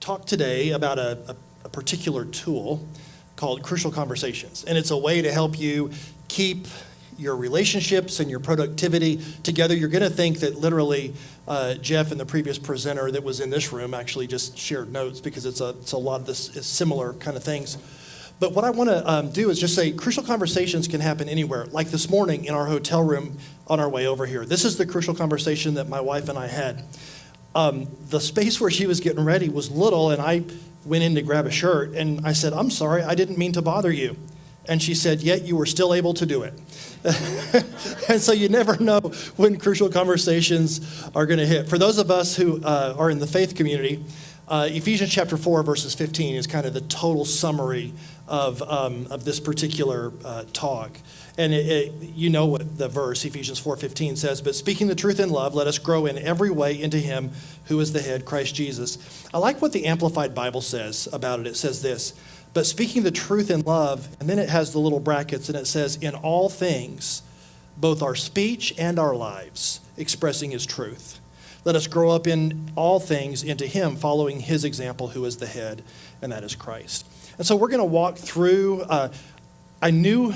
talk today about a particular tool called Crucial Conversations. And it's a way to help you keep your relationships and your productivity together. You're going to think that literally Jeff and the previous presenter that was in this room actually just shared notes, because it's a lot of this is similar kind of things. But what I want to do is just say crucial conversations can happen anywhere. Like this morning in our hotel room on our way over here. This is the crucial conversation that my wife and I had. The space where she was getting ready was little, and I went in to grab a shirt, and I said, "I'm sorry, I didn't mean to bother you." And she said, "Yet you were still able to do it." And so you never know when crucial conversations are going to hit. For those of us who are in the faith community, Ephesians chapter 4, verses 15 is kind of the total summary of this particular talk. And you know what the verse, Ephesians 4:15 says, "But speaking the truth in love, let us grow in every way into him who is the head, Christ Jesus." I like what the Amplified Bible says about it. It says this, "But speaking the truth in love," and then it has the little brackets, and it says, "in all things, both our speech and our lives, expressing his truth. Let us grow up in all things into him, following his example, who is the head, and that is Christ." And so we're going to walk through. I knew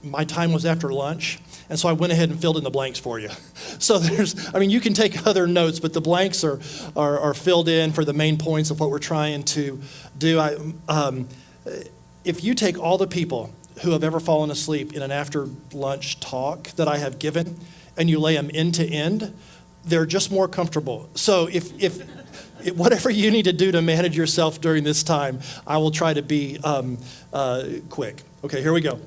my time was after lunch, and so I went ahead and filled in the blanks for you. So you can take other notes, but the blanks are filled in for the main points of what we're trying to do. If you take all the people who have ever fallen asleep in an after lunch talk that I have given, and you lay them end to end, they're just more comfortable. So if whatever you need to do to manage yourself during this time, I will try to be quick. Okay, here we go.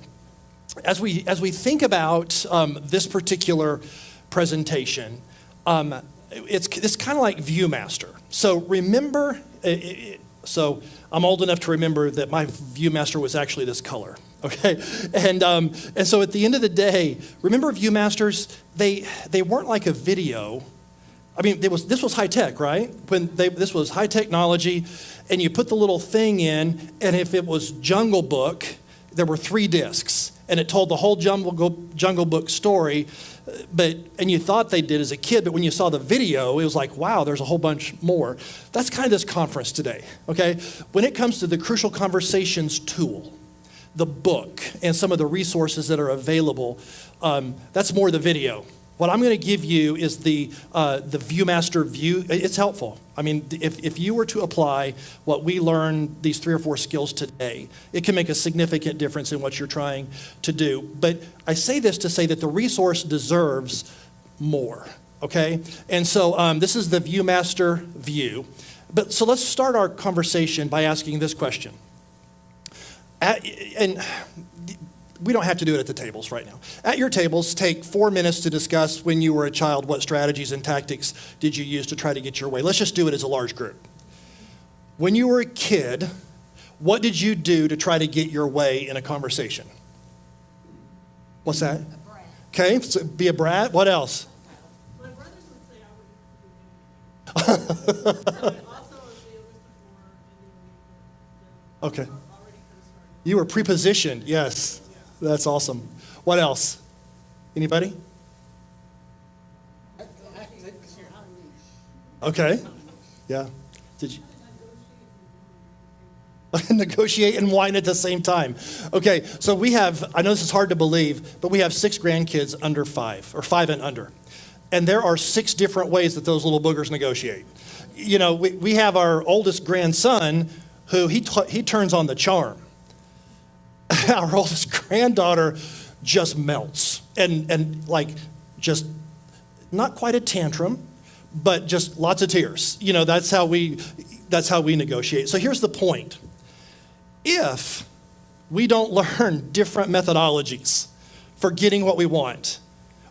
As we think about this particular presentation, it's kind of like Viewmaster. So remember, so I'm old enough to remember that my Viewmaster was actually this color. Okay, and so at the end of the day, remember Viewmasters? They weren't like a video. I mean, this was high tech, right? This was high technology, and you put the little thing in, and if it was Jungle Book, there were 3 discs, and it told the whole Jungle Book story. And you thought they did as a kid, but when you saw the video, it was like, wow, there's a whole bunch more. That's kind of this conference today. Okay, when it comes to the Crucial Conversations tool, the book, and some of the resources that are available, that's more the video. What I'm going to give you is the Viewmaster view. It's helpful. I mean, if you were to apply what we learned, these 3 or 4 skills today, it can make a significant difference in what you're trying to do. But I say this to say that the resource deserves more, okay? And so this is the Viewmaster view. So let's start our conversation by asking this question. And we don't have to do it at the tables right now. At your tables, take 4 minutes to discuss when you were a child, what strategies and tactics did you use to try to get your way. Let's just do it as a large group. When you were a kid, what did you do to try to get your way in a conversation? What's that? Okay, so be a brat. What else? My brothers would say I would also Okay. You were prepositioned, yes. That's awesome. What else? Anybody? Okay. Yeah. Did you? Negotiate and whine at the same time. Okay, so we have, I know this is hard to believe, but we have 6 grandkids under 5, or 5 and under. And there are 6 different ways that those little boogers negotiate. You know, we have our oldest grandson who he turns on the charm. Our oldest granddaughter just melts and like just not quite a tantrum, but just lots of tears. You know, that's how we negotiate. So here's the point. If we don't learn different methodologies for getting what we want,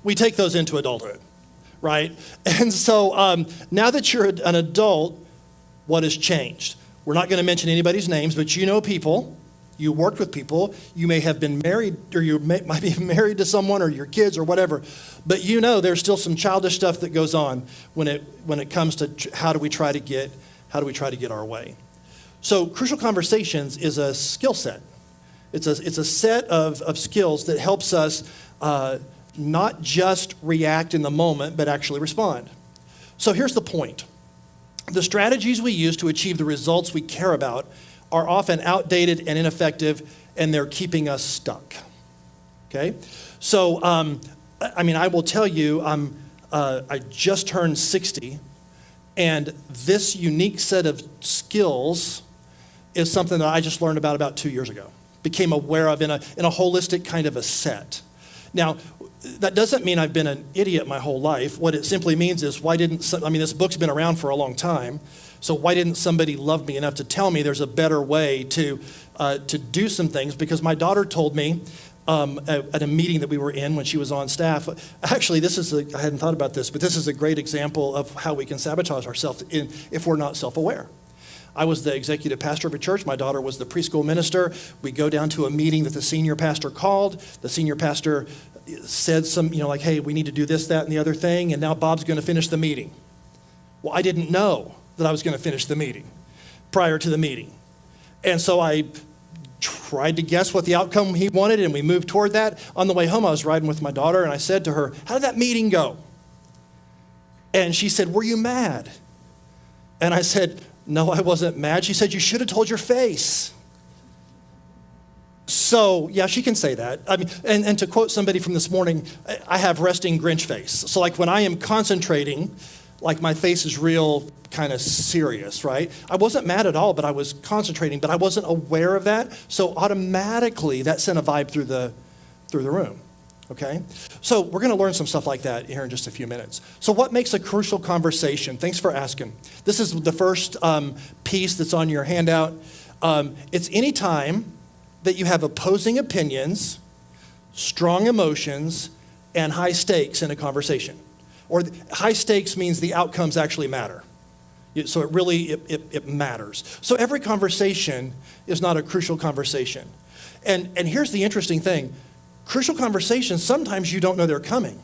we take those into adulthood, right? And so now that you're an adult, what has changed? We're not going to mention anybody's names, but you know people. You worked with people. You may have been married, or you might be married to someone, or your kids, or whatever. But you know there's still some childish stuff that goes on when it comes to how do we try to get our way. So Crucial Conversations is a skill set. It's a set of skills that helps us not just react in the moment, but actually respond. So here's the point. The strategies we use to achieve the results we care about are often outdated and ineffective, and they're keeping us stuck. Okay? So, I will tell you, I just turned 60, and this unique set of skills is something that I just learned about 2 years ago, became aware of in a holistic kind of a set. Now, that doesn't mean I've been an idiot my whole life. What it simply means is this book's been around for a long time, so why didn't somebody love me enough to tell me there's a better way to do some things? Because my daughter told me at a meeting that we were in when she was on staff, actually I hadn't thought about this, but this is a great example of how we can sabotage ourselves if we're not self-aware. I was the executive pastor of a church. My daughter was the preschool minister. We go down to a meeting that the senior pastor called. The senior pastor said hey, we need to do this, that, and the other thing, and now Bob's going to finish the meeting. Well, I didn't know that I was going to finish the meeting prior to the meeting. And so I tried to guess what the outcome he wanted, and we moved toward that. On the way home, I was riding with my daughter, and I said to her, "How did that meeting go?" And she said, "Were you mad?" And I said, "No, I wasn't mad." She said, "You should have told your face." So, yeah, she can say that. And to quote somebody from this morning, I have resting Grinch face. So like when I am concentrating, like my face is real kind of serious, right? I wasn't mad at all, but I was concentrating, but I wasn't aware of that. So automatically that sent a vibe through the room, okay? So we're going to learn some stuff like that here in just a few minutes. So what makes a crucial conversation? Thanks for asking. This is the first piece that's on your handout. It's any time that you have opposing opinions, strong emotions, and high stakes in a conversation. Or high stakes means the outcomes actually matter. So it really matters. So every conversation is not a crucial conversation. And here's the interesting thing. Crucial conversations, sometimes you don't know they're coming.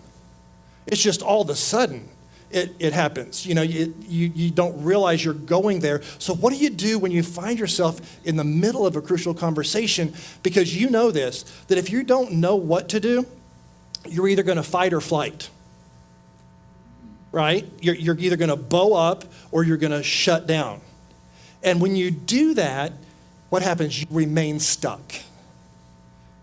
It's just all of a sudden it happens. You don't realize you're going there. So what do you do when you find yourself in the middle of a crucial conversation? Because you know this, that if you don't know what to do, you're either going to fight or flight. Right? You're either going to bow up or you're going to shut down. And when you do that, what happens? You remain stuck.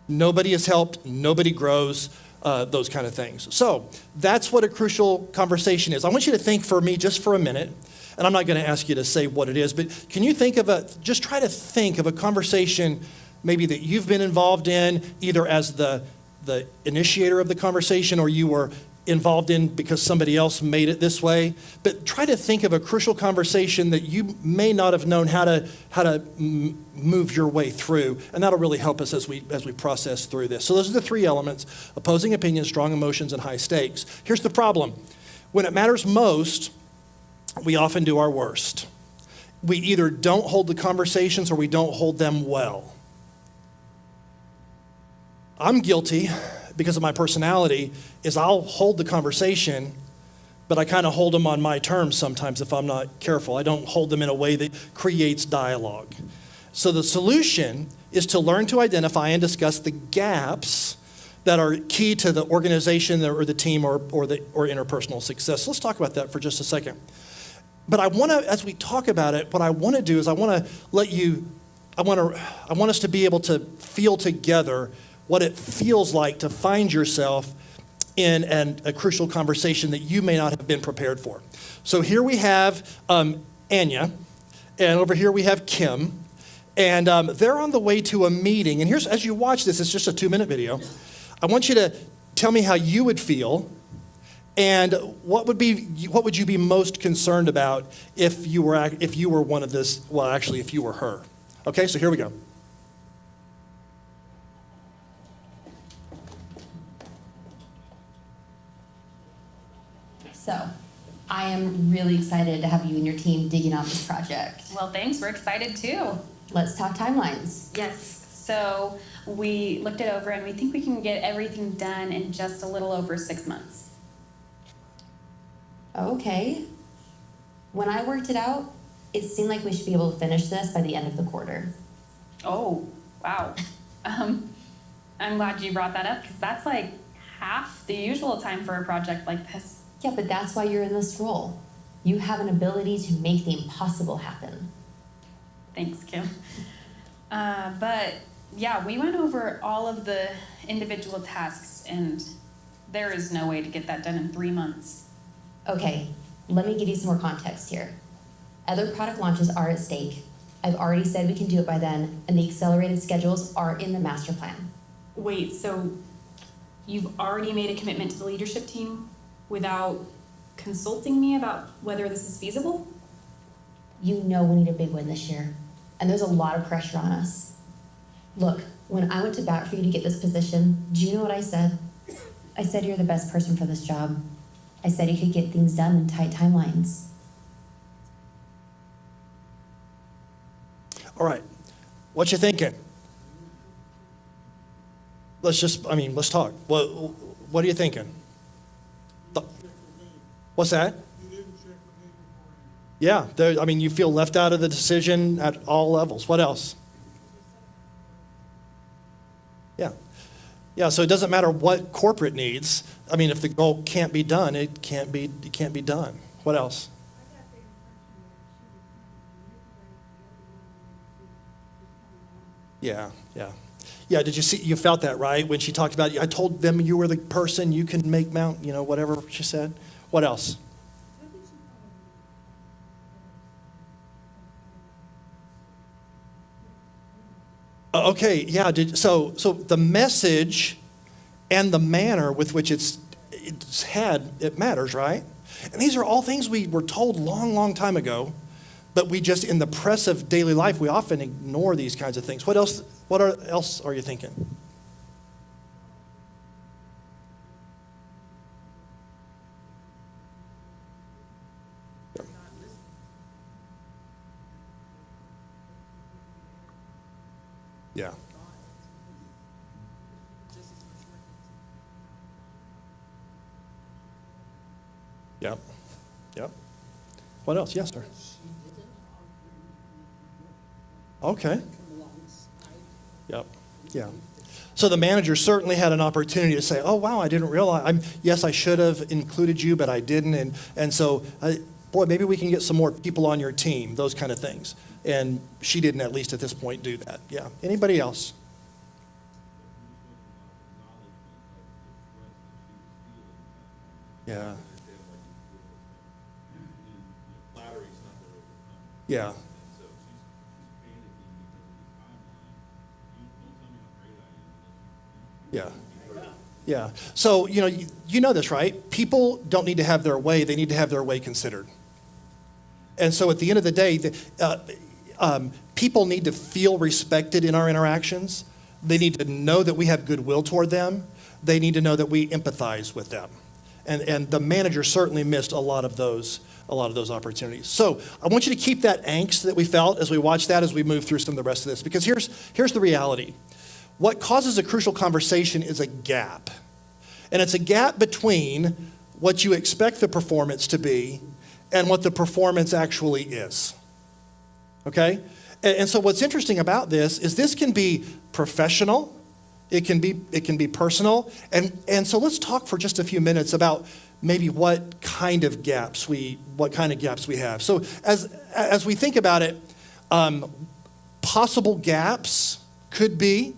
Nobody is helped. Nobody grows. Those kind of things. So that's what a crucial conversation is. I want you to think for me just for a minute, and I'm not going to ask you to say what it is, but can you just try to think of a conversation maybe that you've been involved in, either as the initiator of the conversation or you were involved in because somebody else made it this way. But try to think of a crucial conversation that you may not have known how to move your way through, and that'll really help us as we process through this. So those are the three elements: opposing opinions, strong emotions, and high stakes. Here's the problem. When it matters most, we often do our worst. We either don't hold the conversations or we don't hold them well. I'm guilty because of my personality, is I'll hold the conversation, but I kind of hold them on my terms sometimes if I'm not careful. I don't hold them in a way that creates dialogue. So the solution is to learn to identify and discuss the gaps that are key to the organization or the team or interpersonal success. Let's talk about that for just a second. But as we talk about it, what I want to do is I want us to be able to feel together what it feels like to find yourself in a crucial conversation that you may not have been prepared for. So here we have Anya, and over here we have Kim, and they're on the way to a meeting. And here's, as you watch this, it's just a 2-minute video. I want you to tell me how you would feel, and what would you be most concerned about if you were one of this? Well, actually, if you were her. Okay, so here we go. So, I am really excited to have you and your team digging out this project. Well, thanks. We're excited too. Let's talk timelines. Yes. So we looked it over and we think we can get everything done in just a little over 6 months. Okay. When I worked it out, it seemed like we should be able to finish this by the end of the quarter. Oh, wow. I'm glad you brought that up because that's like half the usual time for a project like this. Yeah, but that's why you're in this role. You have an ability to make the impossible happen. Thanks, Kim. But yeah, we went over all of the individual tasks, and there is no way to get that done in 3 months. Okay, let me give you some more context here. Other product launches are at stake. I've already said we can do it by then, and the accelerated schedules are in the master plan. Wait, so you've already made a commitment to the leadership team without consulting me about whether this is feasible? You know we need a big win this year, and there's a lot of pressure on us. Look, when I went to bat for you to get this position, do you know what I said? I said you're the best person for this job. I said you could get things done in tight timelines. All right, what you thinking? Let's talk. What are you thinking? What's that? Yeah, you feel left out of the decision at all levels. What else? Yeah, so it doesn't matter what corporate needs. If the goal can't be done, it can't be done. What else? Yeah. Did you felt that, right? When she talked about, I told them you were the person you can make whatever she said. What else? Okay, yeah. So the message and the manner with which it's it matters, right? And these are all things we were told long time ago, but we just, in the press of daily life, we often ignore these kinds of things. What else? Else are you thinking? Yeah. Yep. What else? Yes, sir. Okay. Yep. Yeah. So the manager certainly had an opportunity to say, "Oh, wow, I didn't realize. Yes, I should have included you, but I didn't." And so, boy, maybe we can get some more people on your team. Those kind of things. And she didn't, at least at this point, do that. Yeah. Anybody else? Yeah. Yeah. Yeah. So, you know this, right? People don't need to have their way. They need to have their way considered. And so at the end of the day, people need to feel respected in our interactions. They need to know that we have goodwill toward them. They need to know that we empathize with them. And the manager certainly missed a lot of those opportunities. So I want you to keep that angst that we felt as we watch that, as we move through some of the rest of this, because here's the reality. What causes a crucial conversation is a gap. And it's a gap between what you expect the performance to be and what the performance actually is. Okay? And so what's interesting about this is this can be professional, it can be personal, and so let's talk for just a few minutes about maybe what kind of gaps we have. So as we think about it, possible gaps could be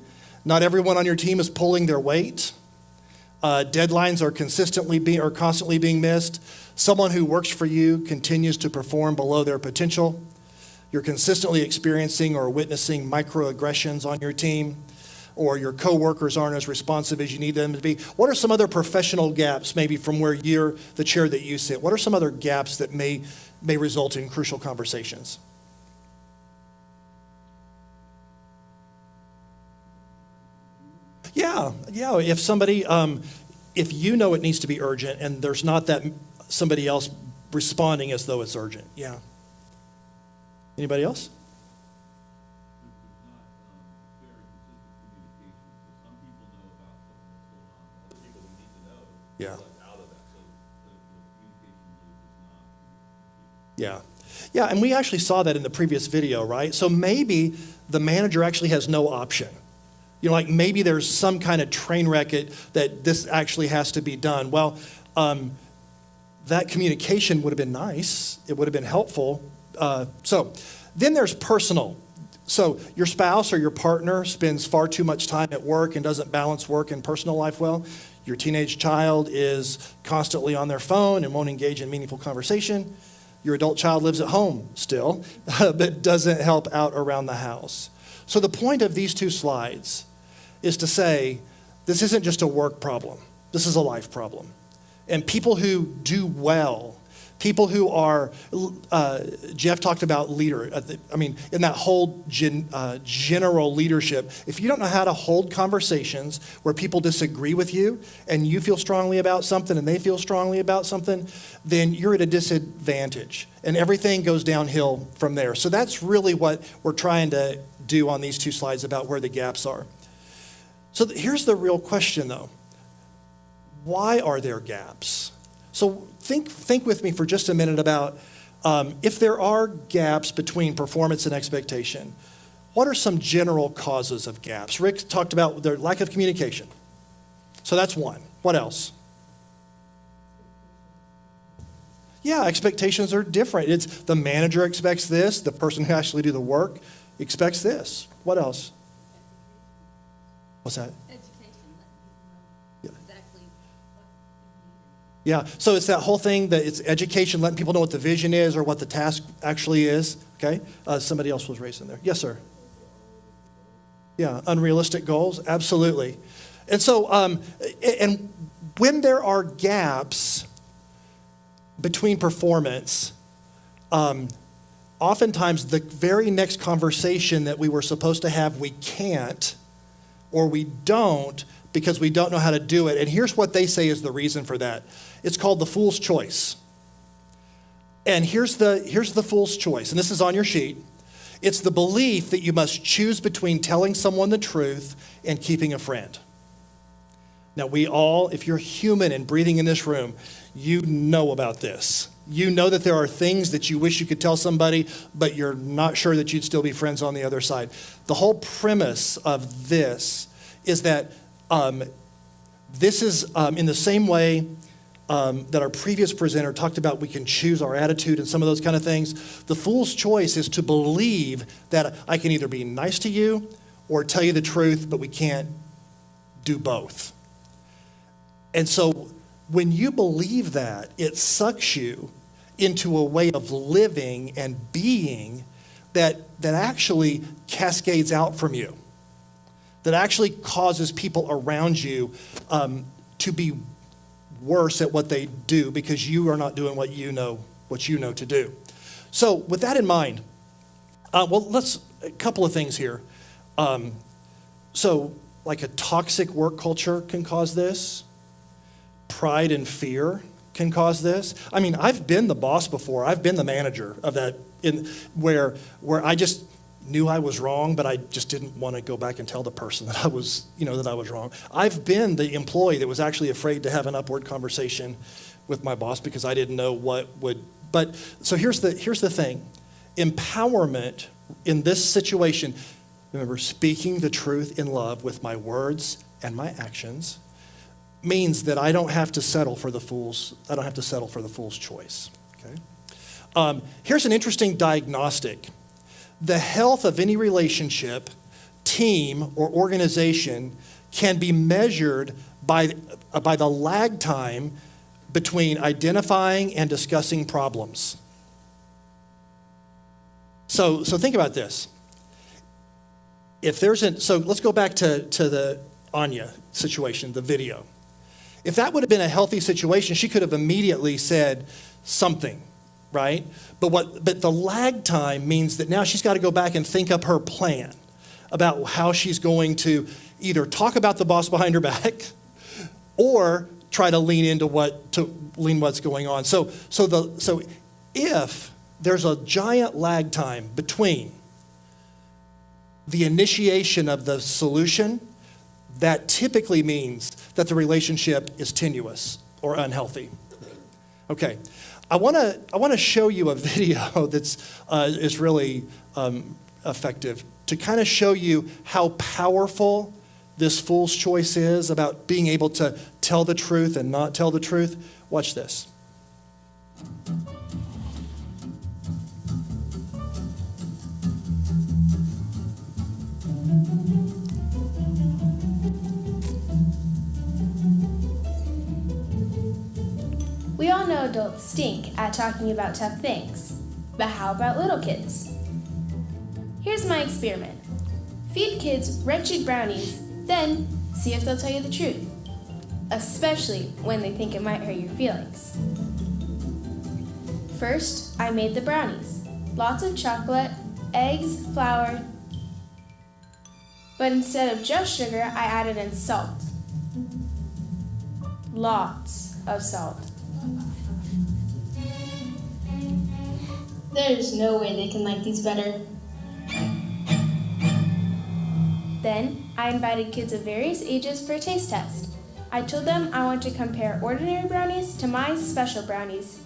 not everyone on your team is pulling their weight. Deadlines are constantly being missed. Someone who works for you continues to perform below their potential. You're consistently experiencing or witnessing microaggressions on your team, or your coworkers aren't as responsive as you need them to be. What are some other professional gaps, maybe from where you're the chair that you sit? What are some other gaps that may result in crucial conversations? Yeah. If somebody, if you know it needs to be urgent and there's not that somebody else responding as though it's urgent. Yeah. Anybody else? Yeah. Yeah, and we actually saw that in the previous video, right? So maybe the manager actually has no option. Like maybe there's some kind of train wreck that this actually has to be done. Well, that communication would have been nice. It would have been helpful. So then there's personal. So your spouse or your partner spends far too much time at work and doesn't balance work and personal life well. Your teenage child is constantly on their phone and won't engage in meaningful conversation. Your adult child lives at home still, but doesn't help out around the house. So the point of these two slides is to say, this isn't just a work problem. This is a life problem. And people who do well, people who are, Jeff talked about leader. In that whole general leadership, if you don't know how to hold conversations where people disagree with you and you feel strongly about something and they feel strongly about something, then you're at a disadvantage and everything goes downhill from there. So that's really what we're trying to do on these two slides about where the gaps are. So here's the real question though. Why are there gaps? So think with me for just a minute about if there are gaps between performance and expectation, what are some general causes of gaps? Rick talked about their lack of communication. So that's one. What else? Yeah, expectations are different. It's the manager expects this, the person who actually do the work expects this. What else? What's that? Yeah, so it's that whole thing that it's education, letting people know what the vision is or what the task actually is, okay? Somebody else was raised in there. Yes, sir. Yeah, unrealistic goals, absolutely. And so, and when there are gaps between performance, oftentimes the very next conversation that we were supposed to have, we can't, or we don't, because we don't know how to do it. And here's what they say is the reason for that. It's called the fool's choice. And here's the fool's choice, and this is on your sheet. It's the belief that you must choose between telling someone the truth and keeping a friend. Now we all, if you're human and breathing in this room, you know about this. You know that there are things that you wish you could tell somebody, but you're not sure that you'd still be friends on the other side. The whole premise of this is that this is in the same way that our previous presenter talked about we can choose our attitude and some of those kind of things. The fool's choice is to believe that I can either be nice to you or tell you the truth, but we can't do both. And so when you believe that, it sucks you into a way of living and being that actually cascades out from you, that actually causes people around you to be worse at what they do because you are not doing what you know to do. So with that in mind, a couple of things here. So like a toxic work culture can cause this. Pride and fear can cause this. I mean, I've been the boss before. I've been the manager of that where I just knew I was wrong, but I just didn't want to go back and tell the person that I was wrong. I've been the employee that was actually afraid to have an upward conversation with my boss because I didn't know what would. But so here's the thing. Empowerment in this situation, remember, speaking the truth in love with my words and my actions means that I don't have to settle for the fool's choice. Okay. Here's an interesting diagnostic. The health of any relationship, team, or organization can be measured by the lag time between identifying and discussing problems. So think about this. So let's go back to the Anya situation, the video. If that would have been a healthy situation, she could have immediately said something, right? But the lag time means that now she's got to go back and think up her plan about how she's going to either talk about the boss behind her back or try to lean into what's going on. So if there's a giant lag time between the initiation of the solution, that typically means that the relationship is tenuous or unhealthy. Okay, I want to show you a video that's is really effective to kind of show you how powerful this fool's choice is about being able to tell the truth and not tell the truth. Watch this. We all know adults stink at talking about tough things, but how about little kids? Here's my experiment. Feed kids wretched brownies, then see if they'll tell you the truth, especially when they think it might hurt your feelings. First, I made the brownies. Lots of chocolate, eggs, flour, but instead of just sugar, I added in salt. Lots of salt. There's no way they can like these better. Then, I invited kids of various ages for a taste test. I told them I want to compare ordinary brownies to my special brownies.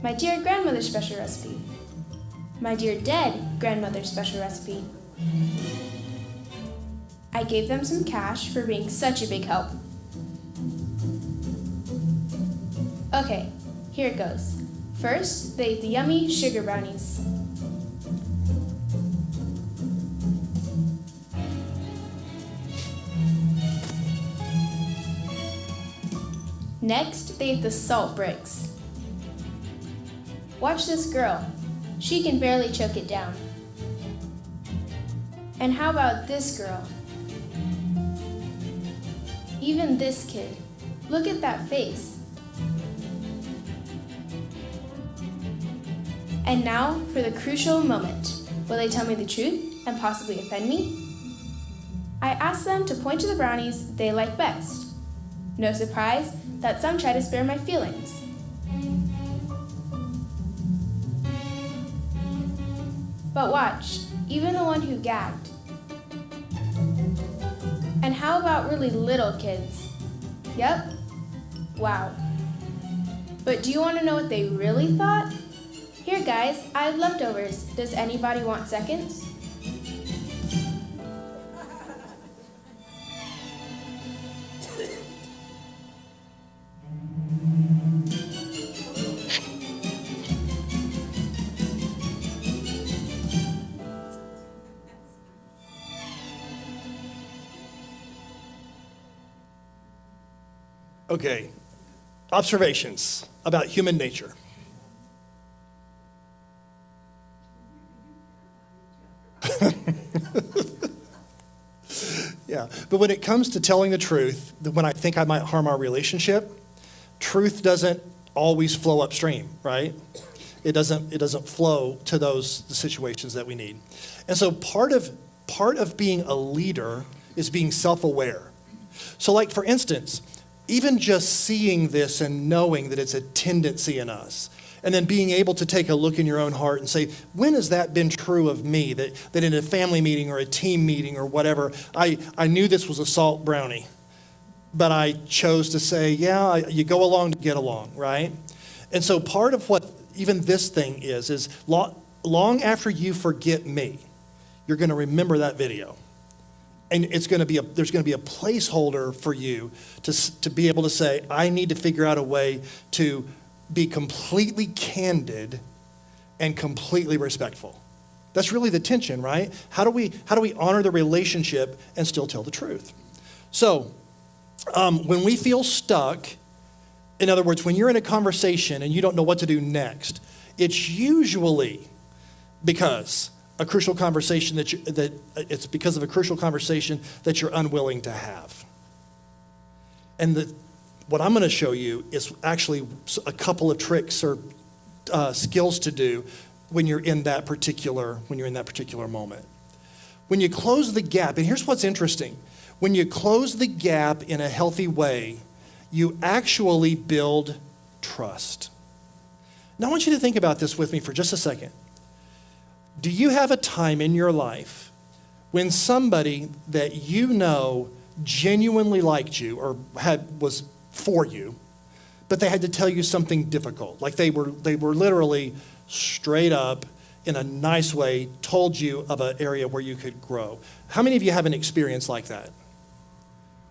My dear grandmother's special recipe. My dear dead grandmother's special recipe. I gave them some cash for being such a big help. Okay, here it goes. First, they ate the yummy sugar brownies. Next, they ate the salt bricks. Watch this girl. She can barely choke it down. And how about this girl? Even this kid. Look at that face. And now for the crucial moment. Will they tell me the truth and possibly offend me? I asked them to point to the brownies they like best. No surprise that some try to spare my feelings. But watch, even the one who gagged. And how about really little kids? Yep. Wow. But do you want to know what they really thought? Here guys, I have leftovers. Does anybody want seconds? Okay, observations about human nature. Yeah, but when it comes to telling the truth, when I think I might harm our relationship, truth doesn't always flow upstream, right? It doesn't flow to those situations that we need. And so part of being a leader is being self-aware. So like for instance, even just seeing this and knowing that it's a tendency in us, and then being able to take a look in your own heart and say, when has that been true of me? That in a family meeting or a team meeting or whatever, I knew this was a salt brownie, but I chose to say, yeah, you go along to get along, right? And so part of what even this thing is long after you forget me, you're going to remember that video. And there's going to be a placeholder for you to be able to say, I need to figure out a way to be completely candid and completely respectful. That's really the tension, right? How do we honor the relationship and still tell the truth? So when we feel stuck, in other words, when you're in a conversation and you don't know what to do next, it's usually because a crucial conversation it's because of a crucial conversation that you're unwilling to have. And what I'm going to show you is actually a couple of tricks or skills to do when you're in that particular moment. When you close the gap, and here's what's interesting. When you close the gap in a healthy way, you actually build trust. Now I want you to think about this with me for just a second. Do you have a time in your life when somebody that you know genuinely liked you or was for you, but they had to tell you something difficult? Like they were literally straight up in a nice way told you of an area where you could grow. How many of you have an experience like that?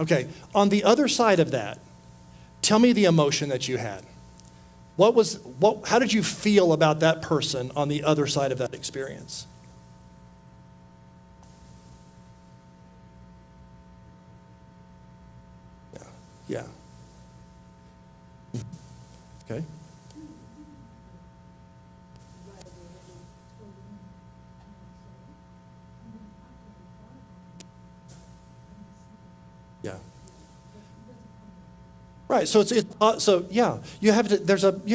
Okay, on the other side of that, tell me the emotion that you had. How did you feel about that person on the other side of that experience? Yeah. Okay. Yeah. Right. So you have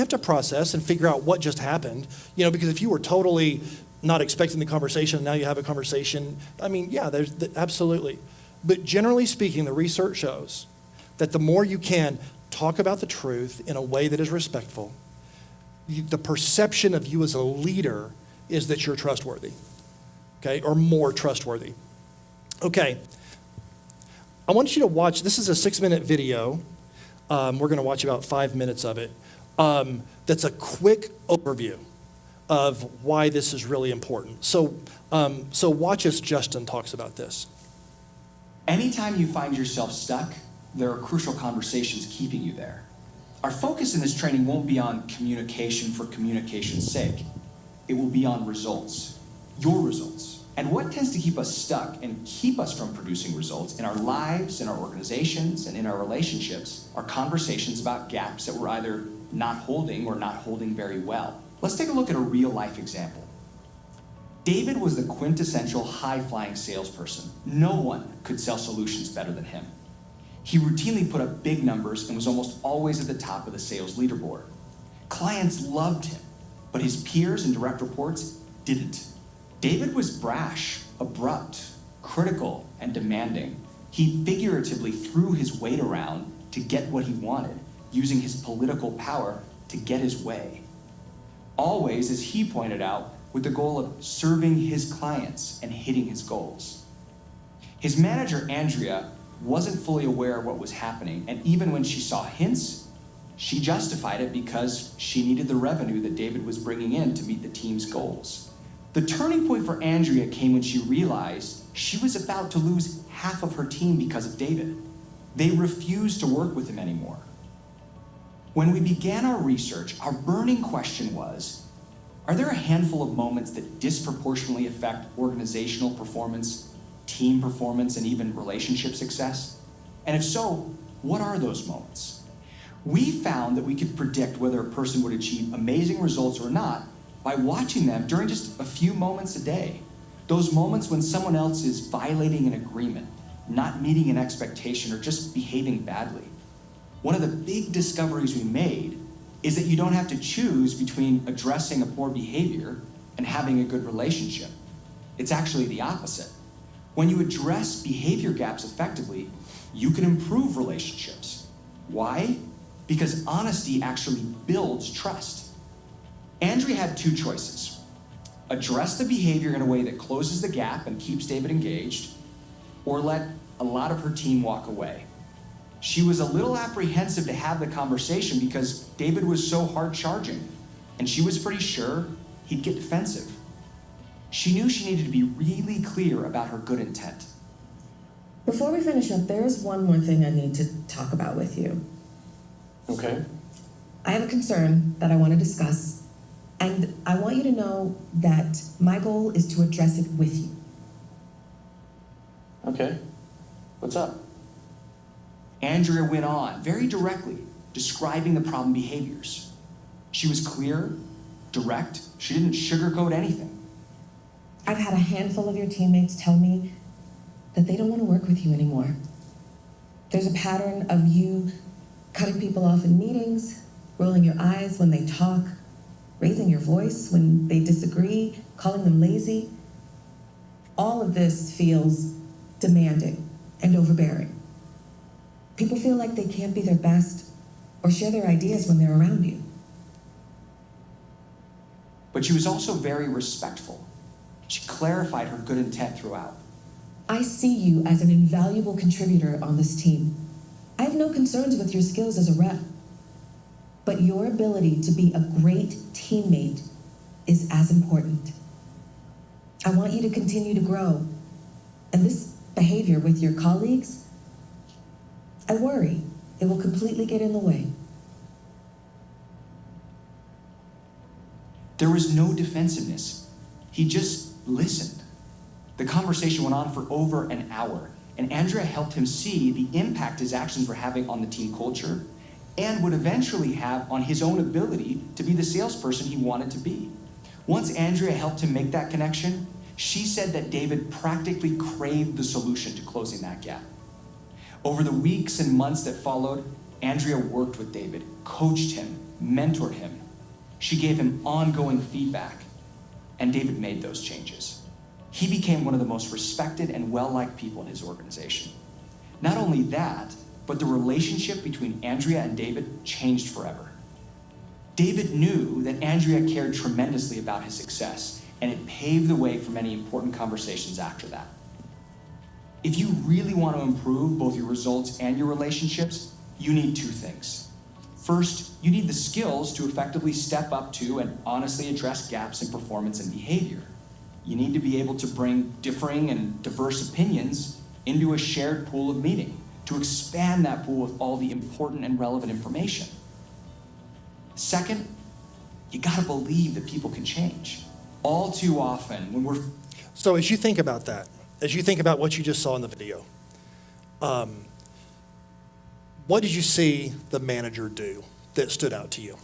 to process and figure out what just happened. Because if you were totally not expecting the conversation, and now you have a conversation. I mean, yeah, absolutely. But generally speaking, the research shows that the more you can talk about the truth in a way that is respectful, the perception of you as a leader is that you're trustworthy, okay, or more trustworthy. Okay, I want you to watch, this is a 6-minute video. We're going to watch about 5 minutes of it. That's a quick overview of why this is really important. So watch as Justin talks about this. Anytime you find yourself stuck, there are crucial conversations keeping you there. Our focus in this training won't be on communication for communication's sake. It will be on results, your results. And what tends to keep us stuck and keep us from producing results in our lives, in our organizations, and in our relationships are conversations about gaps that we're either not holding or not holding very well. Let's take a look at a real-life example. David was the quintessential high-flying salesperson. No one could sell solutions better than him. He routinely put up big numbers and was almost always at the top of the sales leaderboard. Clients loved him, but his peers and direct reports didn't. David was brash, abrupt, critical, and demanding. He figuratively threw his weight around to get what he wanted, using his political power to get his way. Always, as he pointed out, with the goal of serving his clients and hitting his goals. His manager, Andrea, wasn't fully aware of what was happening, and even when she saw hints, she justified it because she needed the revenue that David was bringing in to meet the team's goals. The turning point for Andrea came when she realized she was about to lose half of her team because of David. They refused to work with him anymore. When we began our research, our burning question was, are there a handful of moments that disproportionately affect organizational performance, team performance, and even relationship success? And if so, what are those moments? We found that we could predict whether a person would achieve amazing results or not by watching them during just a few moments a day. Those moments when someone else is violating an agreement, not meeting an expectation, or just behaving badly. One of the big discoveries we made is that you don't have to choose between addressing a poor behavior and having a good relationship. It's actually the opposite. When you address behavior gaps effectively, you can improve relationships. Why? Because honesty actually builds trust. Andrea had two choices. Address the behavior in a way that closes the gap and keeps David engaged, or let a lot of her team walk away. She was a little apprehensive to have the conversation because David was so hard charging, and she was pretty sure he'd get defensive. She knew she needed to be really clear about her good intent. Before we finish up, there is one more thing I need to talk about with you. Okay. I have a concern that I want to discuss, and I want you to know that my goal is to address it with you. Okay. What's up? Andrea went on, very directly, describing the problem behaviors. She was clear, direct, she didn't sugarcoat anything. I've had a handful of your teammates tell me that they don't want to work with you anymore. There's a pattern of you cutting people off in meetings, rolling your eyes when they talk, raising your voice when they disagree, calling them lazy. All of this feels demanding and overbearing. People feel like they can't be their best or share their ideas when they're around you. But she was also very respectful. She clarified her good intent throughout. I see you as an invaluable contributor on this team. I have no concerns with your skills as a rep, but your ability to be a great teammate is as important. I want you to continue to grow, and this behavior with your colleagues, I worry it will completely get in the way. There was no defensiveness. He just listened. The conversation went on for over an hour, and Andrea helped him see the impact his actions were having on the team culture and would eventually have on his own ability to be the salesperson he wanted to be. Once Andrea helped him make that connection, she said that David practically craved the solution to closing that gap. Over the weeks and months that followed, Andrea worked with David, coached him, mentored him. She gave him ongoing feedback, and David made those changes. He became one of the most respected and well-liked people in his organization. Not only that, but the relationship between Andrea and David changed forever. David knew that Andrea cared tremendously about his success, and it paved the way for many important conversations after that. If you really want to improve both your results and your relationships, you need two things. First, you need the skills to effectively step up to and honestly address gaps in performance and behavior. You need to be able to bring differing and diverse opinions into a shared pool of meeting, to expand that pool with all the important and relevant information. Second, you gotta believe that people can change. All too often, when we're... So as you think about that, as you think about what you just saw in the video, what did you see the manager do that stood out to you?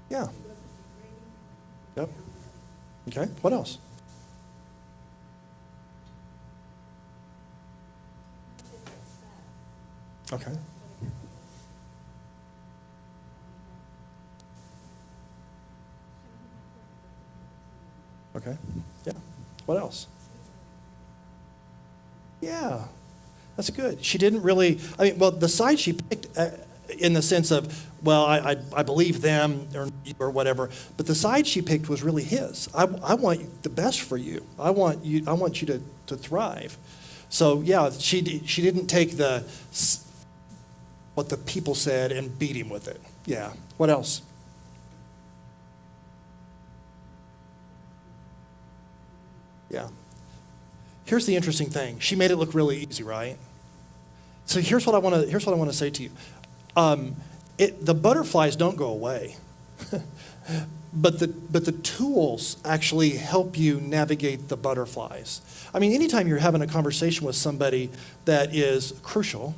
Yeah. Yep. Okay, what else? Okay. Okay, yeah. What else? Yeah, that's good. She didn't really, well, the side she picked in the sense of, well, I believe them or whatever, but the side she picked was really his. I want the best for you. I want you to thrive. So yeah, she didn't take what the people said and beat him with it. Yeah. What else? Yeah. Here's the interesting thing. She made it look really easy, right? So here's what I want to say to you. The butterflies don't go away, but the tools actually help you navigate the butterflies. I mean, anytime you're having a conversation with somebody that is crucial,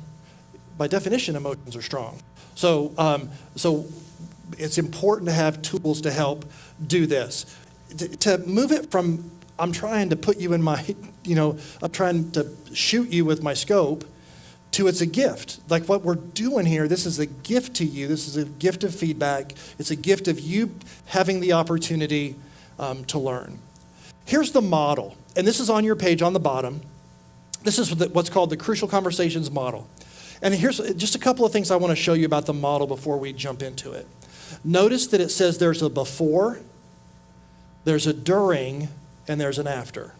by definition, emotions are strong. So it's important to have tools to help do this. To move it from, I'm trying to put you in my, I'm trying to shoot you with my scope, to it's a gift. Like what we're doing here, this is a gift to you. This is a gift of feedback. It's a gift of you having the opportunity to learn. Here's the model, and this is on your page on the bottom. This is what's called the Crucial Conversations model. And here's just a couple of things I want to show you about the model before we jump into it. Notice that it says there's a before, there's a during, and there's an after.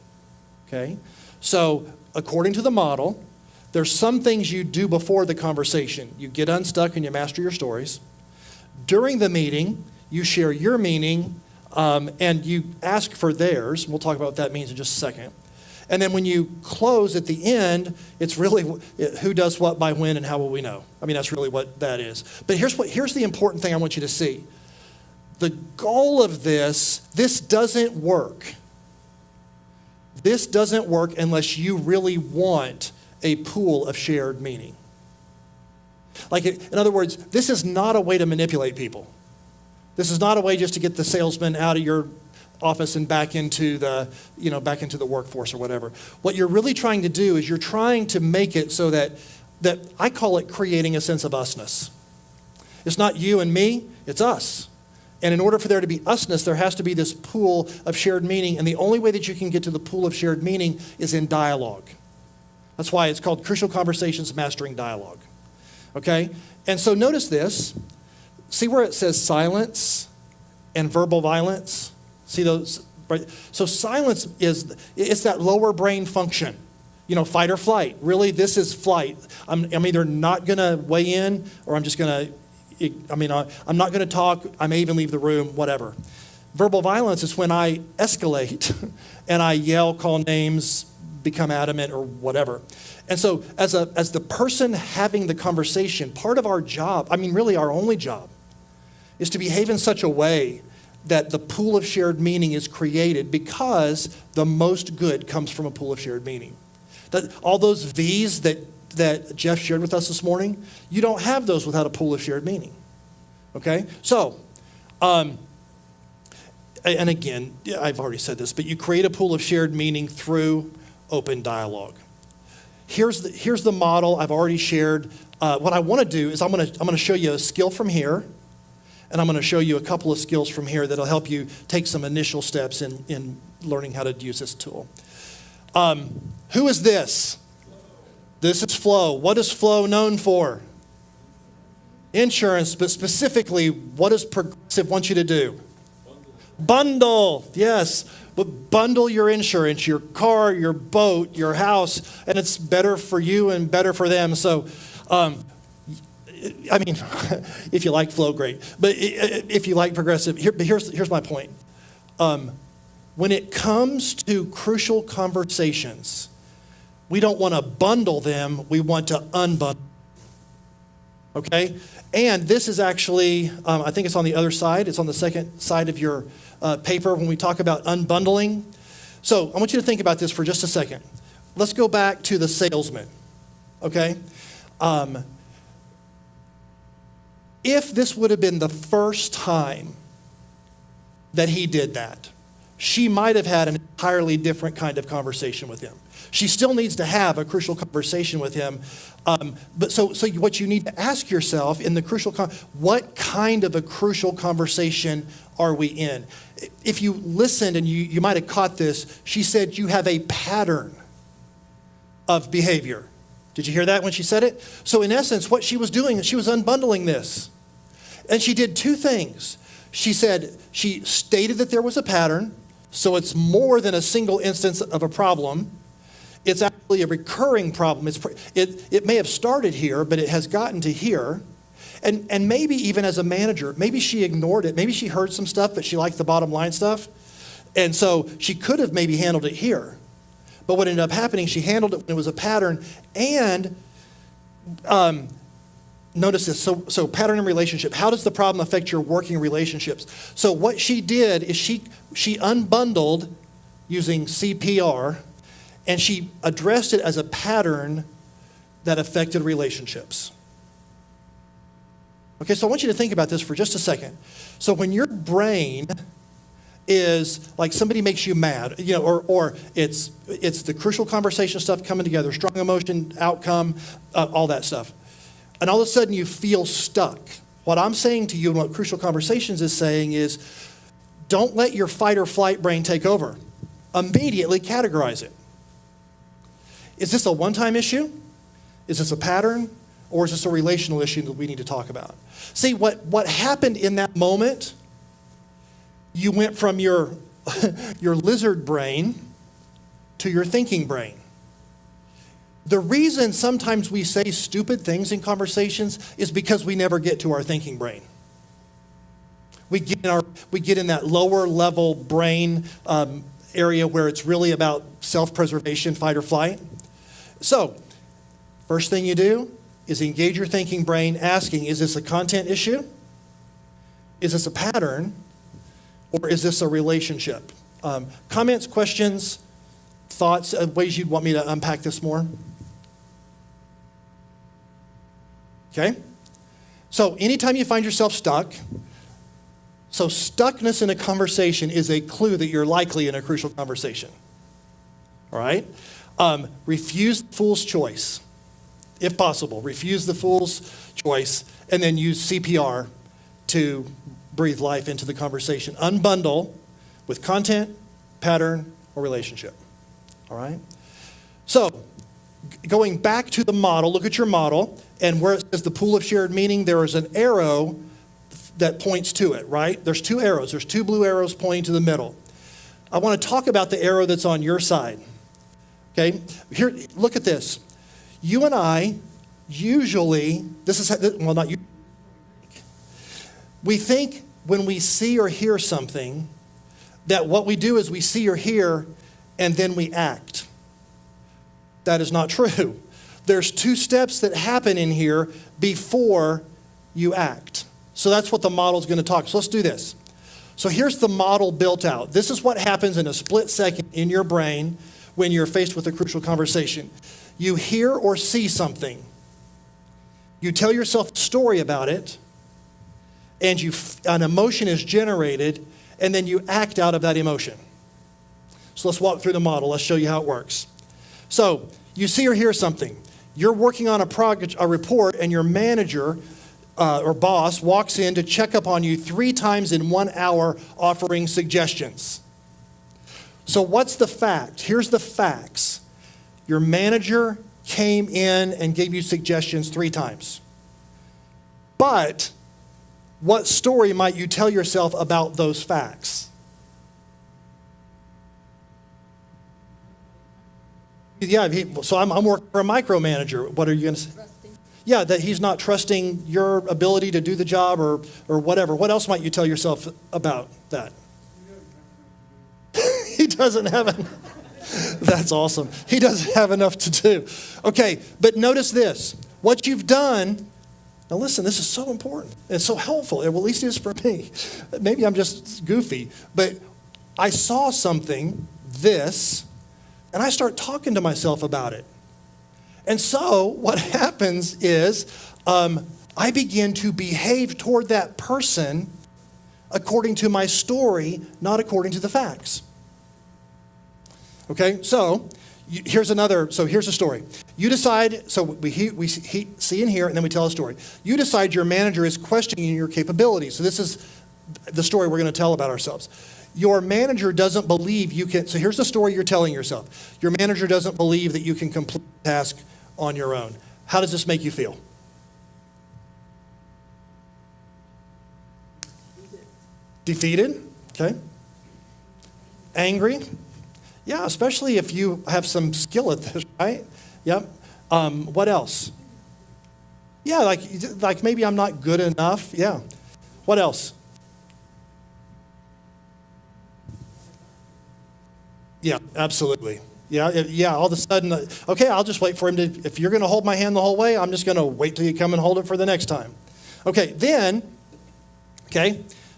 Okay? So according to the model, there's some things you do before the conversation. You get unstuck and you master your stories. During the meeting, you share your meaning and you ask for theirs. We'll talk about what that means in just a second. And then when you close at the end, it's really who does what by when and how will we know. I mean, that's really what that is. But here's the important thing I want you to see. The goal of this doesn't work. This doesn't work unless you really want a pool of shared meaning. Like, in other words, this is not a way to manipulate people. This is not a way just to get the salesman out of your office and back into the workforce or whatever. What you're really trying to do is you're trying to make it so that I call it creating a sense of usness. It's not you and me, it's us. And in order for there to be usness, there has to be this pool of shared meaning. And the only way that you can get to the pool of shared meaning is in dialogue. That's why it's called Crucial Conversations Mastering Dialogue. Okay? And so notice this. See where it says silence and verbal violence? See those? Right? So silence it's that lower brain function. Fight or flight. Really, this is flight. I'm either not going to weigh in or I'm just going to, I'm not going to talk. I may even leave the room, whatever. Verbal violence is when I escalate and I yell, call names, become adamant or whatever. And so as the person having the conversation, part of our job, I mean, really our only job, is to behave in such a way that the pool of shared meaning is created, because the most good comes from a pool of shared meaning. That all those V's that Jeff shared with us this morning, you don't have those without a pool of shared meaning. Okay? So, and again, I've already said this, but you create a pool of shared meaning through open dialogue. Here's the model I've already shared. What I want to do is I'm going to show you a skill from here, and I'm going to show you a couple of skills from here that'll help you take some initial steps in learning how to use this tool. Who is this? This is Flo. What is Flo known for? Insurance, but specifically, what does Progressive want you to do? Bundle, yes. But bundle your insurance, your car, your boat, your house, and it's better for you and better for them. So, I mean, if you like Flo, great. But if you like Progressive, here's my point. When it comes to crucial conversations, we don't want to bundle them, we want to unbundle. Okay? And this is actually, I think it's on the other side. It's on the second side of your paper when we talk about unbundling. So I want you to think about this for just a second. Let's go back to the salesman. Okay? If this would have been the first time that he did that, she might have had an entirely different kind of conversation with him. She still needs to have a crucial conversation with him. But so what you need to ask yourself in the crucial, what kind of a crucial conversation are we in? If you listened and you might have caught this, she said you have a pattern of behavior. Did you hear that when she said it? So in essence, what she was doing is she was unbundling this. And she did two things. She stated that there was a pattern, so it's more than a single instance of a problem. It's actually a recurring problem. It may have started here, but it has gotten to here. And maybe even as a manager, maybe she ignored it. Maybe she heard some stuff, but she liked the bottom line stuff. And so she could have maybe handled it here. But what ended up happening, she handled it when it was a pattern. And notice this. So pattern in relationship. How does the problem affect your working relationships? So what she did is she unbundled using CPR, and she addressed it as a pattern that affected relationships. Okay, so I want you to think about this for just a second. So when your brain is like somebody makes you mad, or it's the crucial conversation stuff coming together, strong emotion, outcome, all that stuff. And all of a sudden you feel stuck. What I'm saying to you and what Crucial Conversations is saying is, don't let your fight or flight brain take over. Immediately categorize it. Is this a one-time issue? Is this a pattern? Or is this a relational issue that we need to talk about? See, what happened in that moment, you went from your lizard brain to your thinking brain. The reason sometimes we say stupid things in conversations is because we never get to our thinking brain. We get in that lower level brain area where it's really about self-preservation, fight or flight. So, first thing you do is engage your thinking brain asking, is this a content issue? Is this a pattern? Or is this a relationship? Comments, questions, thoughts, ways you'd want me to unpack this more? Okay? So anytime you find yourself stuck, so stuckness in a conversation is a clue that you're likely in a crucial conversation. All right? Refuse the fool's choice. If possible, refuse the fool's choice and then use CPR to breathe life into the conversation. Unbundle with content, pattern, or relationship. All right? So, going back to the model, look at your model, and where it says the pool of shared meaning, there is an arrow that points to it, right? There's two arrows. There's two blue arrows pointing to the middle. I want to talk about the arrow that's on your side. Okay? Here, look at this. You and I usually, we think when we see or hear something that what we do is we see or hear and then we act. That is not true. There's 2 steps that happen in here before you act. So that's what the model is going to talk. So let's do this. So here's the model built out. This is what happens in a split second in your brain when you're faced with a crucial conversation. You hear or see something. You tell yourself a story about it, and an emotion is generated, and then you act out of that emotion. So let's walk through the model. Let's show you how it works. So you see or hear something. You're working on a report, and your manager or boss walks in to check up on you 3 times in 1 hour, offering suggestions. So what's the fact? Here's the facts. Your manager came in and gave you suggestions 3 times. But what story might you tell yourself about those facts? Yeah, so I'm working for a micromanager. What are you going to say? Yeah, that he's not trusting your ability to do the job or whatever. What else might you tell yourself about that? He doesn't have That's awesome. He doesn't have enough to do. Okay, but notice this. What you've done, now listen, this is so important. It's so helpful. Well, at least it is for me. Maybe I'm just goofy, but I saw something, this, and I start talking to myself about it. And so what happens is I begin to behave toward that person according to my story, not according to the facts. Okay, so here's a story. You decide, so we see and hear, and then we tell a story. You decide your manager is questioning your capabilities. So this is the story we're going to tell about ourselves. Your manager doesn't believe you can, so here's the story you're telling yourself. Your manager doesn't believe that you can complete the task on your own. How does this make you feel? Defeated? Okay. Angry? Yeah, especially if you have some skill at this, right? Yep. What else? Yeah, like maybe I'm not good enough. Yeah. What else? Yeah, absolutely. Yeah, all of a sudden, okay, I'll just wait for him to, if you're going to hold my hand the whole way, I'm just going to wait till you come and hold it for the next time. Okay,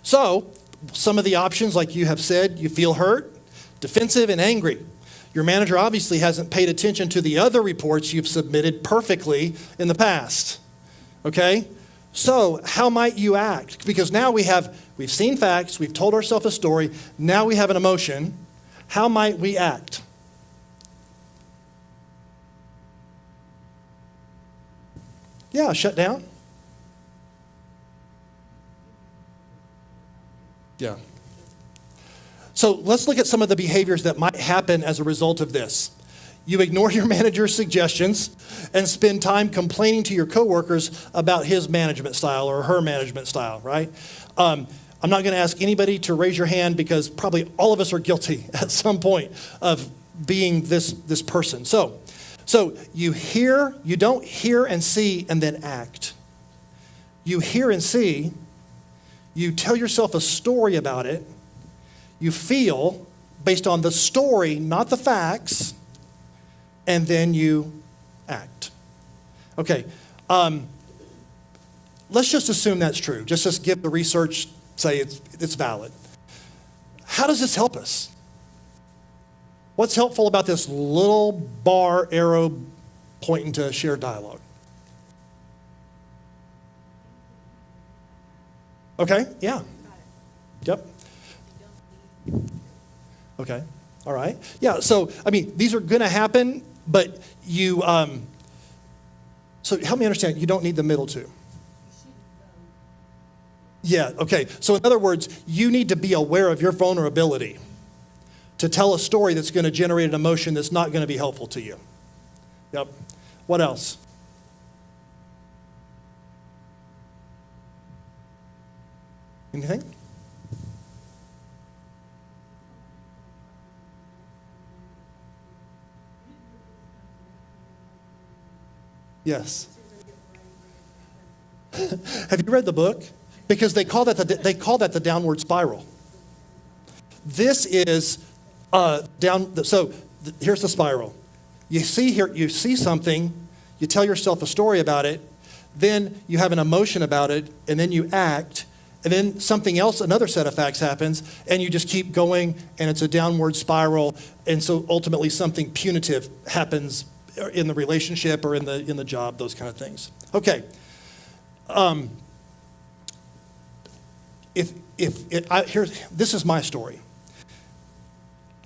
so some of the options, like you have said, you feel hurt, defensive, and angry. Your manager obviously hasn't paid attention to the other reports you've submitted perfectly in the past. Okay? So how might you act? Because now we've seen facts, we've told ourselves a story, now we have an emotion. How might we act? Yeah, shut down. Yeah. So let's look at some of the behaviors that might happen as a result of this. You ignore your manager's suggestions and spend time complaining to your coworkers about his management style or her management style, right? I'm not going to ask anybody to raise your hand because probably all of us are guilty at some point of being this person. So you don't hear and see and then act. You hear and see, you tell yourself a story about it, you feel based on the story, not the facts, and then you act. Okay, let's just assume that's true. Just give the research, say it's valid. How does this help us? What's helpful about this little bar arrow pointing to shared dialogue? Okay, yeah. Yep. Okay, all right. Yeah, so, these are going to happen, but you, so help me understand, you don't need the middle two. Yeah, okay. So in other words, you need to be aware of your vulnerability to tell a story that's going to generate an emotion that's not going to be helpful to you. Yep. What else? Anything? Yes. Have you read the book? Because they call that the downward spiral. This is here's the spiral. You see something, you tell yourself a story about it, then you have an emotion about it, and then you act, and then something else, another set of facts happens, and you just keep going, and it's a downward spiral, and so ultimately something punitive happens in the relationship or in the job, those kind of things. Okay. This is my story.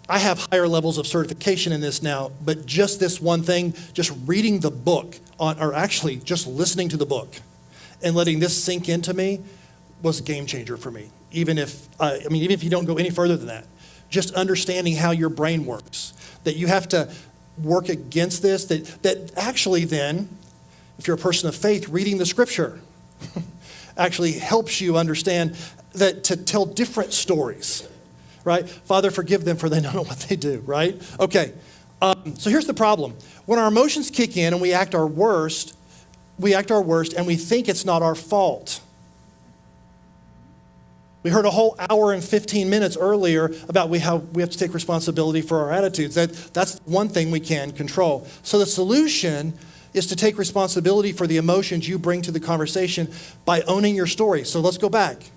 I have higher levels of certification in this now, but just this one thing, just reading the book, or actually just listening to the book and letting this sink into me was a game changer for me. Even if you don't go any further than that, just understanding how your brain works, that you have to work against this, that actually then, if you're a person of faith, reading the scripture actually helps you understand that to tell different stories, right? Father, forgive them for they don't know what they do, right? Okay, so here's the problem. When our emotions kick in and we act our worst and we think it's not our fault. We heard a whole hour and 15 minutes earlier about how we have to take responsibility for our attitudes. That's one thing we can control. So the solution is to take responsibility for the emotions you bring to the conversation by owning your story. So let's go back.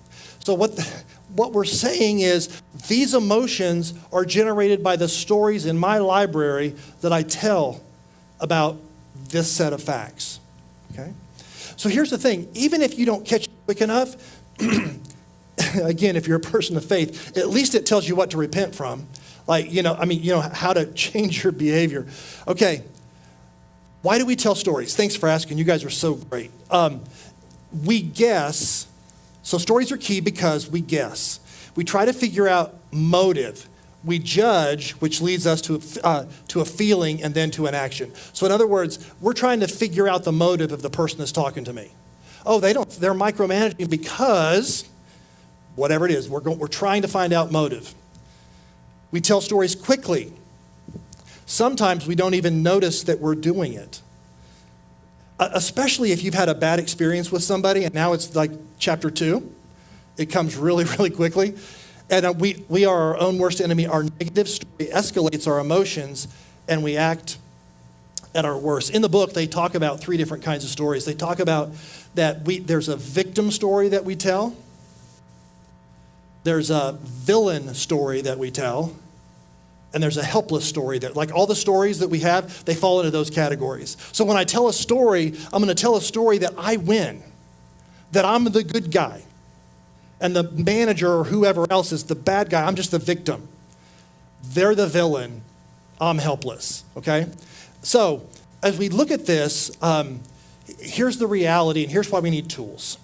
So what we're saying is these emotions are generated by the stories in my library that I tell about this set of facts. Okay? So here's the thing. Even if you don't catch it quick enough, again, if you're a person of faith, at least it tells you what to repent from. How to change your behavior. Okay. Why do we tell stories? Thanks for asking. You guys are so great. We guess. So stories are key because we guess. We try to figure out motive. We judge, which leads us to a feeling and then to an action. So in other words, we're trying to figure out the motive of the person that's talking to me. Oh, they're micromanaging because whatever it is, we're trying to find out motive. We tell stories quickly. Sometimes we don't even notice that we're doing it. Especially if you've had a bad experience with somebody and now it's like chapter 2. It comes really, really quickly. And we are our own worst enemy. Our negative story escalates our emotions and we act at our worst. In the book, they talk about 3 different kinds of stories. They talk about that there's a victim story that we tell. There's a villain story that we tell. And there's a helpless story that, like all the stories that we have, they fall into those categories. So when I tell a story, I'm going to tell a story that I win, that I'm the good guy, and the manager or whoever else is the bad guy. I'm just the victim. They're the villain. I'm helpless, okay? So as we look at this, here's the reality, and here's why we need tools.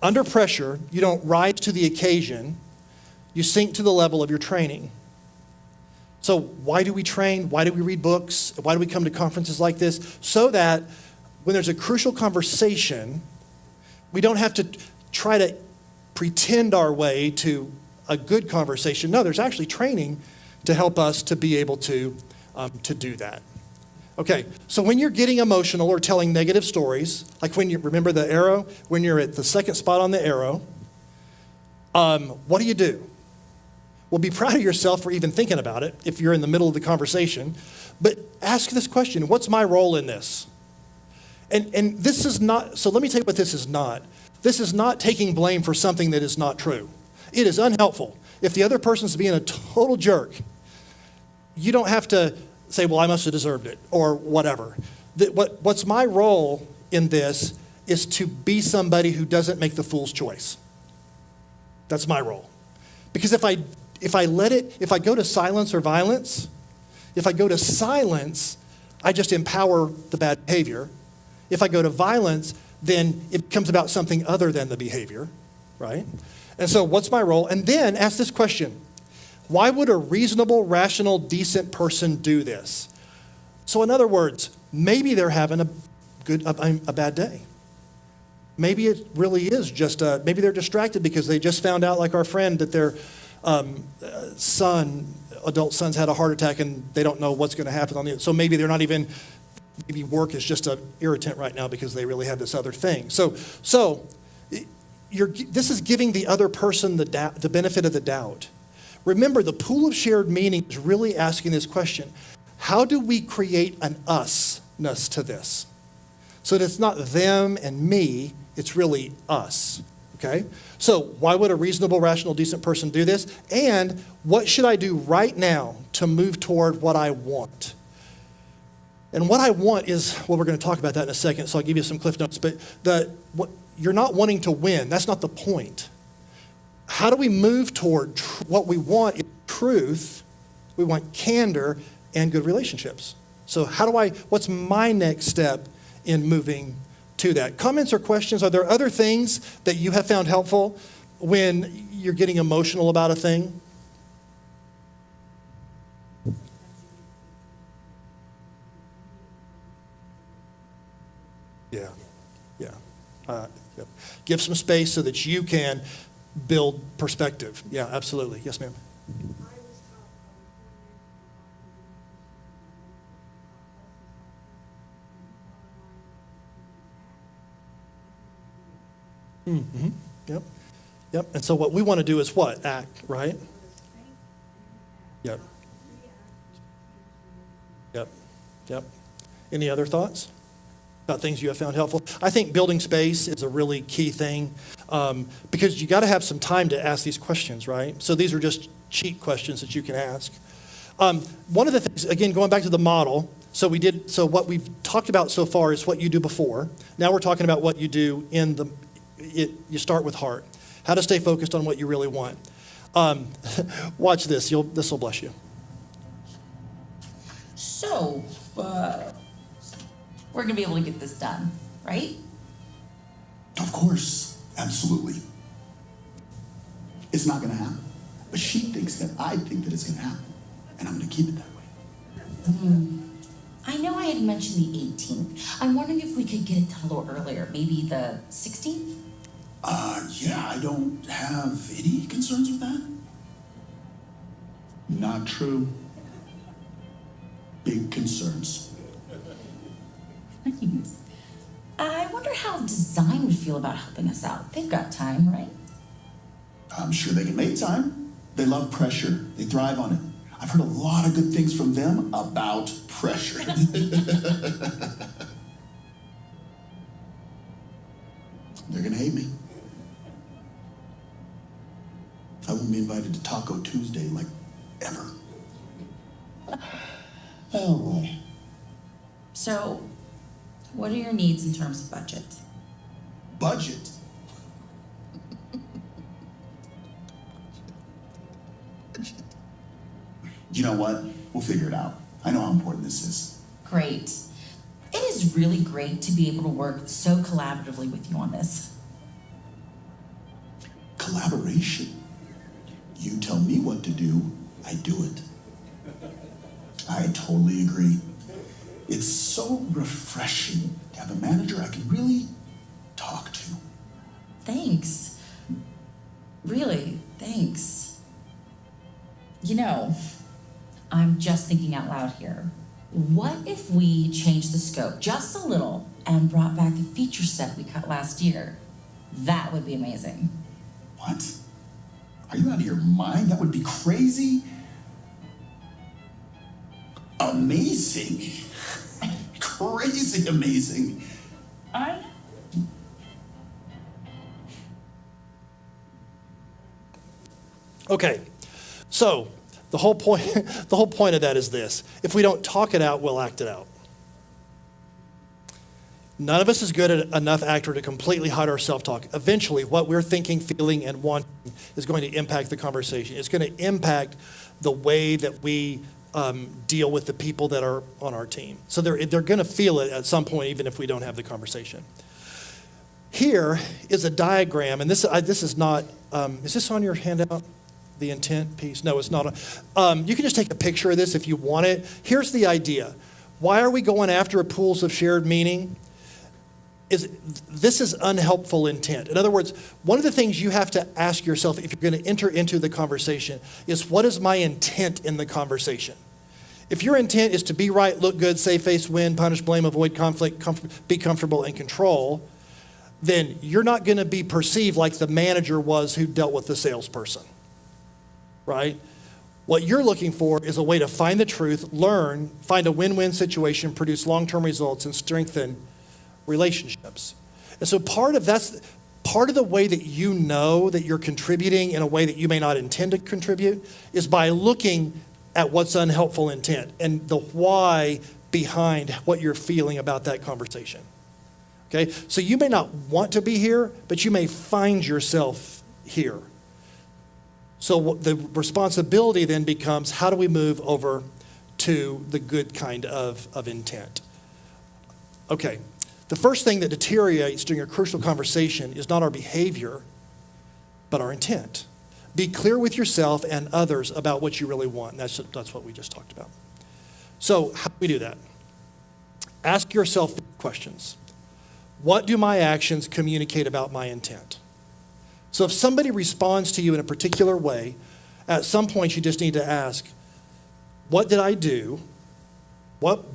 Under pressure, you don't rise to the occasion. You sink to the level of your training. So why do we train? Why do we read books? Why do we come to conferences like this? So that when there's a crucial conversation, we don't have to try to pretend our way to a good conversation. No, there's actually training to help us to be able to do that. Okay, so when you're getting emotional or telling negative stories, like when you remember the arrow, when you're at the second spot on the arrow, what do? Well, be proud of yourself for even thinking about it if you're in the middle of the conversation. But ask this question, what's my role in this? And this is not, so let me tell you what this is not. This is not taking blame for something that is not true. It is unhelpful. If the other person's being a total jerk, you don't have to say, well, I must have deserved it or whatever. What's my role in this is to be somebody who doesn't make the fool's choice. That's my role. Because if I go to silence or violence, I just empower the bad behavior. If I go to violence, then it becomes about something other than the behavior, right? And so what's my role? And then ask this question. Why would a reasonable, rational, decent person do this? So in other words, maybe they're having a bad day. Maybe it really is just, maybe they're distracted because they just found out, like our friend, that their adult son's had a heart attack and they don't know what's going to happen so maybe they're not even, maybe work is just an irritant right now because they really have this other thing. So this is giving the other person the benefit of the doubt. Remember, the pool of shared meaning is really asking this question. how do we create an us-ness to this? So that it's not them and me, it's really us, okay? So why would a reasonable, rational, decent person do this? And what should I do right now to move toward what I want? And what I want is, well, we're going to talk about that in a second, so I'll give you some cliff notes, but you're not wanting to win. That's not the point. How do we move toward what we want is truth, we want candor, and good relationships. So what's my next step in moving to that? Comments or questions? Are there other things that you have found helpful when you're getting emotional about a thing? Yeah. Yep. Give some space so that you can build perspective. Yeah, absolutely. Yes, ma'am. Mm-hmm. Yep. And so what we want to do is what? Act, right? Yep. Any other thoughts about things you have found helpful? I think building space is a really key thing because you got to have some time to ask these questions, right? So these are just cheat questions that you can ask. One of the things, again, going back to the model, so what we've talked about so far is what you do before. Now we're talking about what you do you start with heart. How to stay focused on what you really want. Watch this. This will bless you. So, we're going to be able to get this done, right? Of course, absolutely. It's not going to happen. But she thinks that I think that it's going to happen. And I'm going to keep it that way. I know I had mentioned the 18th. I'm wondering if we could get it done a little earlier, maybe the 16th? Yeah, I don't have any concerns with that. Not true. Big concerns. Nice. I wonder how design would feel about helping us out. They've got time, right? I'm sure they can make time. They love pressure. They thrive on it. I've heard a lot of good things from them about pressure. They're gonna hate me. I won't be invited to Taco Tuesday, like, ever. Oh boy. So, what are your needs in terms of budget? Budget? You know what? We'll figure it out. I know how important this is. Great. It is really great to be able to work so collaboratively with you on this. Collaboration. You tell me what to do, I do it. I totally agree. It's so refreshing to have a manager I can really talk to. Thanks. Really, thanks. You know, I'm just thinking out loud here. What if we changed the scope just a little and brought back the feature set we cut last year? That would be amazing. What? Are you out of your mind? That would be crazy. Amazing. Crazy amazing. Okay, so the whole point of that is this. If we don't talk it out, we'll act it out. None of us is good at enough actor to completely hide our self-talk. Eventually, what we're thinking, feeling, and wanting is going to impact the conversation. It's going to impact the way that we deal with the people that are on our team. So they're going to feel it at some point, even if we don't have the conversation. Here is a diagram, and this is not, is this on your handout? The intent piece? No, it's not. You can just take a picture of this if you want it. Here's the idea. Why are we going after pools of shared meaning? This is unhelpful intent. In other words, one of the things you have to ask yourself if you're going to enter into the conversation is, what is my intent in the conversation? If your intent is to be right, look good, save face, win, punish, blame, avoid conflict, be comfortable, and control, then you're not going to be perceived like the manager was who dealt with the salesperson, right? What you're looking for is a way to find the truth, learn, find a win-win situation, produce long-term results, and strengthen relationships. And so part of the way that you know that you're contributing in a way that you may not intend to contribute is by looking at what's unhelpful intent and the why behind what you're feeling about that conversation. Okay? So you may not want to be here, but you may find yourself here. So the responsibility then becomes, how do we move over to the good kind of intent? Okay, the first thing that deteriorates during a crucial conversation is not our behavior, but our intent. Be clear with yourself and others about what you really want. That's what we just talked about. So how do we do that? Ask yourself questions. What do my actions communicate about my intent? So if somebody responds to you in a particular way, at some point you just need to ask, what did I do? What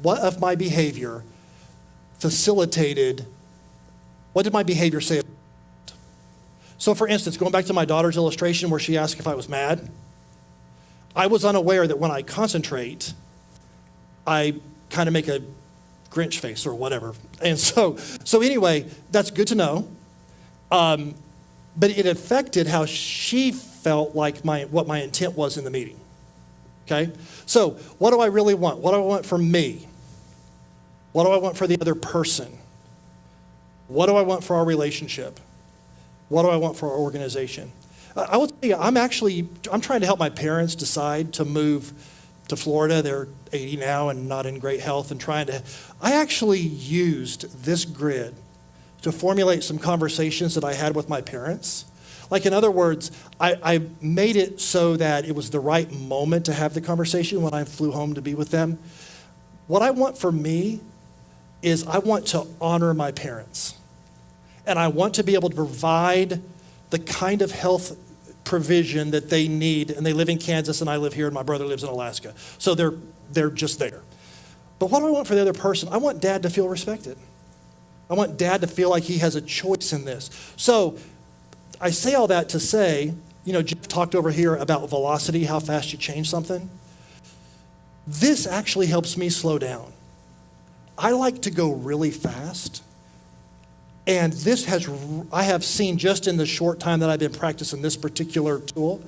of my behavior facilitated, what did my behavior say? So for instance, going back to my daughter's illustration where she asked if I was mad, I was unaware that when I concentrate, I kind of make a Grinch face or whatever. And so anyway, that's good to know. But it affected how she felt like what my intent was in the meeting. Okay? So what do I really want? What do I want for me? What do I want for the other person? What do I want for our relationship? What do I want for our organization? I will tell you, I'm trying to help my parents decide to move to Florida. They're 80 now and not in great health, and I actually used this grid to formulate some conversations that I had with my parents. Like, in other words, I made it so that it was the right moment to have the conversation when I flew home to be with them. What I want for me is I want to honor my parents. And I want to be able to provide the kind of health provision that they need. And they live in Kansas and I live here and my brother lives in Alaska. So they're just there. But what do I want for the other person? I want dad to feel respected. I want dad to feel like he has a choice in this. So I say all that to say, Jeff talked over here about velocity, how fast you change something. This actually helps me slow down. I like to go really fast. And I have seen just in the short time that I've been practicing this particular tool,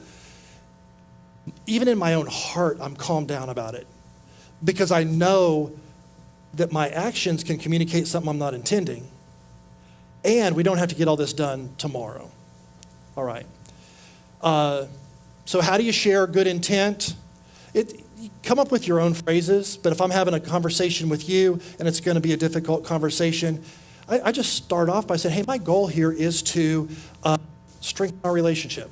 even in my own heart, I'm calmed down about it. Because I know that my actions can communicate something I'm not intending. And we don't have to get all this done tomorrow. All right. So how do you share good intent? You come up with your own phrases, but if I'm having a conversation with you and it's going to be a difficult conversation, I just start off by saying, hey, my goal here is to strengthen our relationship.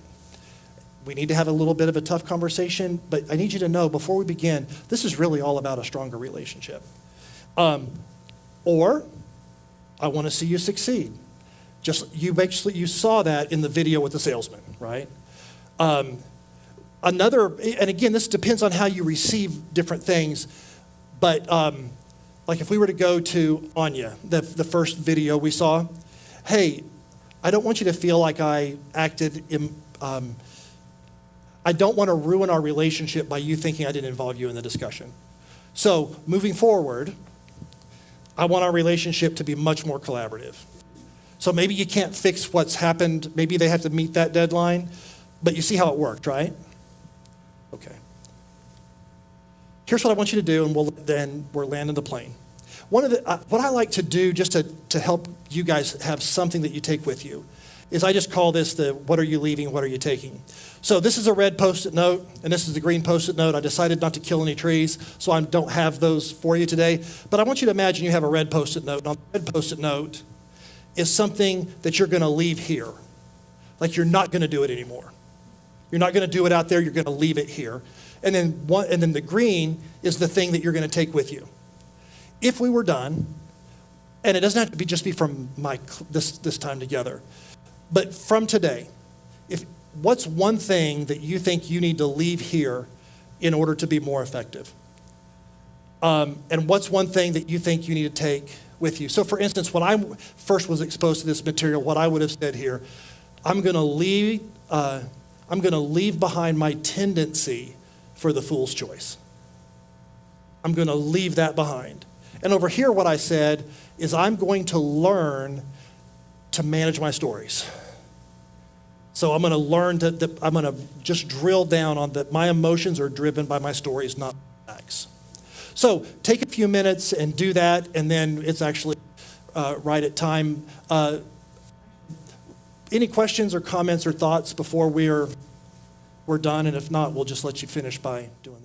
We need to have a little bit of a tough conversation, but I need you to know before we begin, this is really all about a stronger relationship. Or I want to see you succeed. You saw that in the video with the salesman, right? And again, this depends on how you receive different things, but like if we were to go to Anya, the first video we saw, hey, I don't want you to feel like I acted, I don't want to ruin our relationship by you thinking I didn't involve you in the discussion. So moving forward, I want our relationship to be much more collaborative. So maybe you can't fix what's happened. Maybe they have to meet that deadline, but you see how it worked, right? Okay. Here's what I want you to do, and we're landing the plane. What I like to do just to help you guys have something that you take with you is I just call this the what are you leaving, what are you taking? So this is a red Post-it note, and this is the green Post-it note. I decided not to kill any trees, so I don't have those for you today. But I want you to imagine you have a red Post-it note, and on the red Post-it note is something that you're going to leave here. Like you're not going to do it anymore. You're not going to do it out there. You're going to leave it here. And then the green is the thing that you're going to take with you. If we were done, and it doesn't have to be just be from this time together, but from today, what's one thing that you think you need to leave here in order to be more effective? And what's one thing that you think you need to take with you? So for instance, when I first was exposed to this material, what I would have said here, I'm going to I'm going to leave behind my tendency for the fool's choice. I'm going to leave that behind. And over here, what I said is I'm going to learn to manage my stories. So I'm going to learn that I'm going to just drill down on that my emotions are driven by my stories, not facts. So take a few minutes and do that, and then it's actually right at time. Any questions or comments or thoughts before we're done? And if not, we'll just let you finish by doing that.